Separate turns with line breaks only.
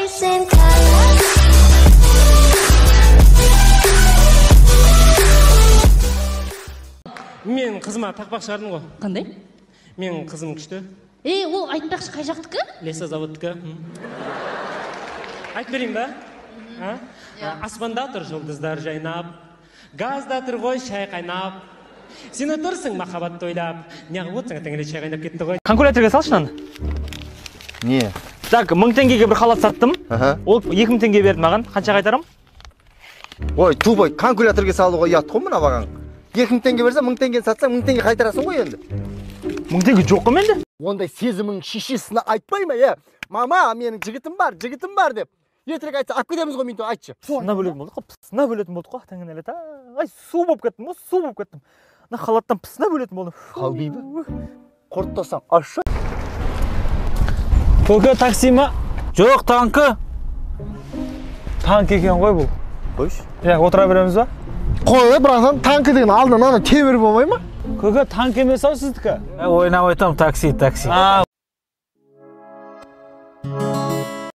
same color.
Мен қызыма тақпақ шығардым ғой.
Қандай?
Мен қызым күшті.
Ол айтпақшы қай жақтікі?
Лесозаводтікі. Айтып берейін ба? Аспанда тұр жұлдыздар жайнап, газда тұр ғой шай қайнап. Сен отырсың махаббатты ойлап, неғып отырсың тәңірі шай қайнап кетті ғой.
Калькуляторға салшы наны.
Не?
Так, 1000 теңгеге бір халат саттым. Ол 2000 теңге берді маған. Қанша қайтарам?
Ой, тубой, калькуляторға салуға ұят қой мына бағаң. 2000 теңге берсе, 1000 теңгені сатсаң, 1000 теңге қайтарасың ғой енді.
1000 теңге жоқ қой менде.
Ондай сезімің шешесіне айтпай ма, Мама, менің жігітім бар деп. Ертерек айтса, алып кетеміз ғой мен айтшы.
Сына бөлетін болдық қой, пысына бөлетін болдық қой, таңын әлет. Ай, су болып кеттім. Мына халаттан пысына бөлетін болдым.
Қалбейбі? Құрттасаң, ашы.
Көке такси ма? Жоқ, танкі. Танк екен ғой бұл.
Қойш.
Отыра береміз ба?
Қой, братан, танкі деген алдынан ана темір болмай ма?
Көке танк емес ау сіздікі.
Ойнап айтам, такси.